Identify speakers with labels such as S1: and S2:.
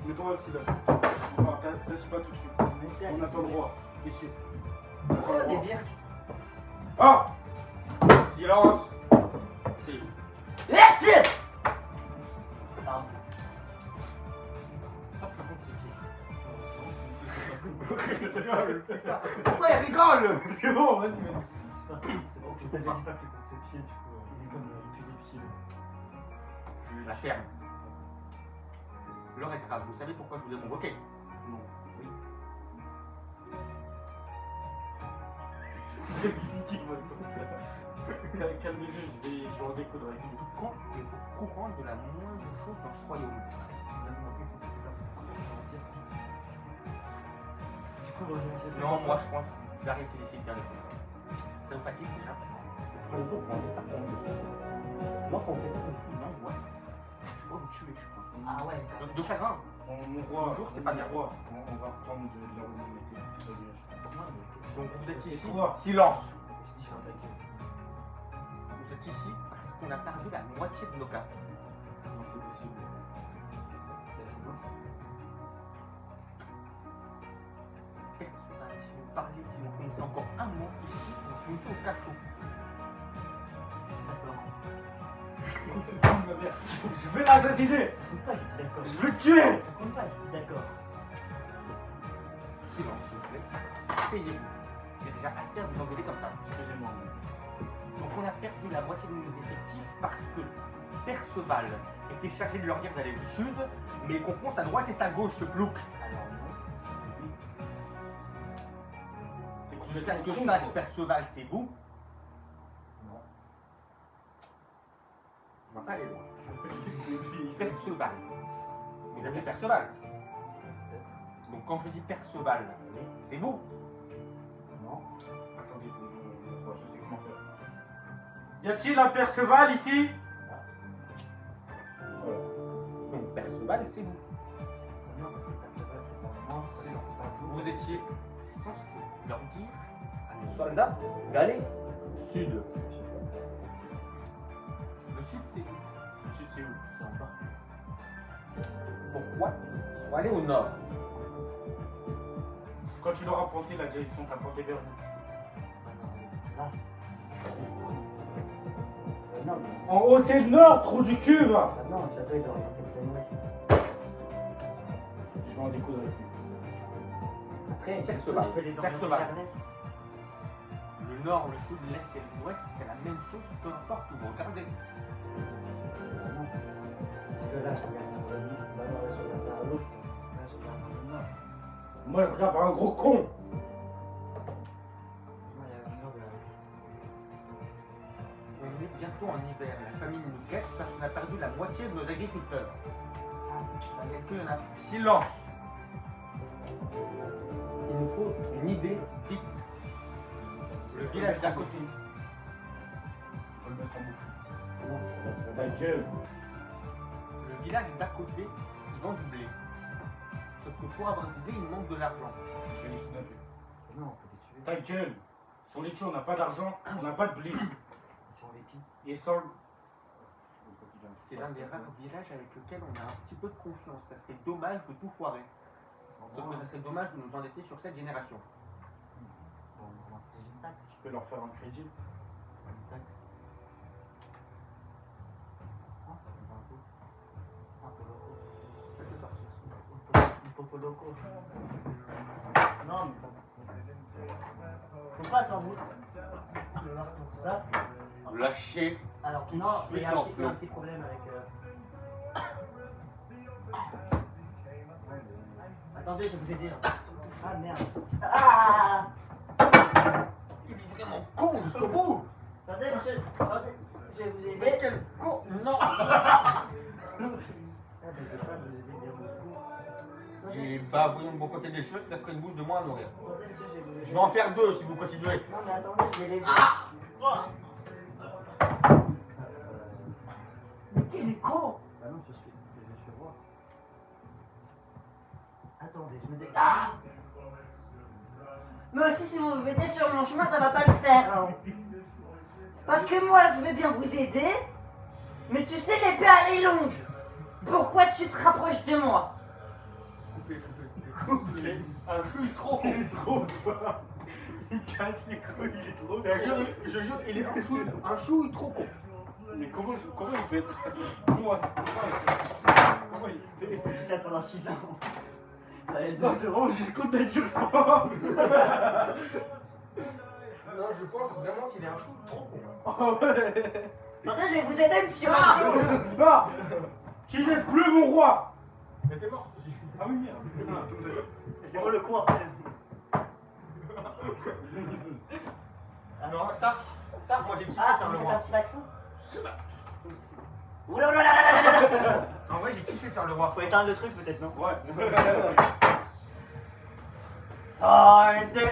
S1: Mets-toi assis là. Enfin, laisse pas tout de suite. On attend le roi. Ici. On attend le
S2: Oh, des
S1: roi.
S2: birques.
S1: Ah! Silence! Si.
S2: Merci. Pardon.
S1: Pourquoi il rigole? C'est bon, vas-y, vas-y.
S3: C'est parce que tu t'avais dit pas que le ses pieds, du coup, il est comme depuis les pieds.
S4: Je la ferme. L'heure est grave. Vous savez pourquoi je vous ai convoqué?
S1: Non.
S4: Oui.
S1: Calmez-vous, je vais en découdre avec lui.
S4: Quand tu es au courant de la moindre chose dans ce royaume?
S3: Si tu m'as demandé que c'était pas ce qu'on va dire. Du coup,
S4: Non, moi je pense que vous arrêtez d'essayer de faire des trucs. Ça vous fatigue déjà? Les autres, on n'est pas compte de ce que c'est. Moi, quand on fait ça, ça me fout une angoisse. Je dois vous tuer, je crois.
S2: Ah ouais.
S4: De chagrin.
S1: Mon roi,
S4: Bonjour, c'est pas bien.
S1: roi. On va reprendre de la royauté.
S4: Donc vous êtes ici.
S1: quoi?
S4: Silence.
S3: Je dis, ferme ta gueule.
S4: Vous êtes ici parce qu'on a perdu la moitié de nos cartes.
S1: Non, c'est possible.
S4: Personne, si vous parlez, si vous prononcez encore un mot ici, vous finissez au cachot.
S1: Je vais l'assassiner!
S3: Ça compte pas, j'ai dit d'accord.
S1: Je veux le tuer!
S3: Ça compte pas, j'ai dit d'accord.
S4: Silence, s'il vous plaît. Asseyez-vous. J'ai déjà assez à vous engueuler comme ça.
S1: Excusez-moi.
S4: Donc on a perdu la moitié de nos effectifs parce que Perceval était chargé de leur dire d'aller au sud, mais il confond sa droite et sa gauche, ce plouc.
S3: Alors non, c'était lui.
S4: Jusqu'à ce que je sache, Perceval, c'est vous.
S3: Non.
S4: On va pas aller loin. Perceval. Vous appelez Perceval.
S3: Peut-être.
S4: Donc quand je dis Perceval, c'est vous.
S3: Non.
S1: Attendez, je sais comment faire. Y a-t-il un Perceval ici? Voilà.
S4: Donc Perceval, c'est vous.
S3: Non, parce que Perceval, c'est pas moi, c'est pas vous.
S4: Vous étiez censé leur dire à nos soldats d'aller sud. Le sud, c'est où?
S1: Le sud, c'est où?
S3: C'est en bas.
S4: Pourquoi ils sont allés au nord?
S1: Quand tu leur as pointé la direction, t'as pointé vers où?
S3: Là. Non, mais
S1: En haut, c'est le nord, trou du cul, va!
S3: ah non, le château est orienté plein ouest.
S1: Je vais en découdre avec lui.
S3: Après,
S4: Perceval.
S3: je peux les orienter
S4: Perceval.
S3: vers l'est.
S4: Le nord, le sud, l'est et l'ouest, c'est la même chose, peu importe où vous regardez.
S3: Non. Parce que là, je regarde vers le nord. Là, je regarde vers l'autre. Là, je regarde vers le nord.
S1: Moi, je regarde vers un gros con!
S3: Non, il y a le nord de la
S4: On est bientôt en hiver, la famine nous guette parce qu'on a perdu la moitié de nos agriculteurs. Est-ce qu'il y en a? Silence! Il nous faut une idée vite. Le village d'à côté.
S1: On va le mettre en boucle.
S3: Non, c'est
S1: Ta gueule!
S4: Le village d'à côté, ils vendent du blé. Sauf que pour avoir du blé, il manque de l'argent.
S1: Je vais les kidnapper.
S3: non, on peut les tuer.
S1: Ta gueule! Sur les tuer, on n'a pas d'argent, on n'a pas de blé.
S3: Si on les pille.
S1: Et sans le...
S4: C'est l'un des rares villages avec lequel on a un petit peu de confiance. Ça serait dommage de tout foirer. Sauf que ça serait dommage de nous endetter sur cette génération.
S3: Bon, on va infliger une taxe.
S1: Tu peux leur faire un crédit.
S3: Une taxe. Ah, des impôts. Impôts locaux.
S4: Faites-le sortir.
S3: Impôts locaux. Non, mais ça. Faut pas s'en foutre. C'est là pour ça.
S4: Lâchez.
S3: Alors,
S4: Tout de
S3: non,
S4: suite,
S3: il y a
S4: lance-le.
S3: un petit problème avec. Attendez, je vais vous aider. Hein. Ah merde. Ah
S4: Il est vraiment con jusqu'au bout.
S3: Attendez, monsieur. Attendez, je vais vous aider.
S4: Mais quel con. Non.
S3: Ah, mais je vais pas vous aider bien beaucoup.
S4: Et bah, voyons le bon côté des choses, ça ferait une bouche de moins à nourrir.
S3: Attendez, monsieur, je vais vous aider.
S4: Je vais en faire deux si vous continuez.
S3: Non, mais attendez, je vais l'aider. Mais quel est con! Bah non, je suis roi. Attendez, je me dé... Ah! Mais aussi, si vous vous mettez sur mon chemin, ça va pas le faire. Hein. Parce que moi, je vais bien vous aider, mais tu sais, l'épée, elle est longue. Pourquoi tu te rapproches de moi?
S1: Un chou, il est trop con. Il est trop fort.
S2: Il casse les couilles, il est trop
S1: Je jure, il est un chou, il est trop con. Mais comment il fait comment il fait
S2: Je tape pendant 6 ans. Ça aide.
S1: Non, t'es vraiment jusqu'au tête, je pense.
S5: Non, je pense vraiment qu'il est un chou trop con.
S1: Oh ouais.
S2: Attendez, je vais vous aider, monsieur.
S1: Non. Qu'il n'est plus mon roi.
S5: Mais t'es mort.
S1: Ah oui, merde.
S2: C'est moi le con après.
S5: Alors ça, moi j'ai kiffé
S2: Ah,
S5: faire
S2: vous
S5: le
S2: faites un
S5: roi.
S2: petit accent. Oula, oula, là, là, là, là, là.
S5: En vrai, j'ai kiffé faire le roi.
S2: Faut éteindre le truc peut-être, non?
S1: Ouais.
S2: Un, deux.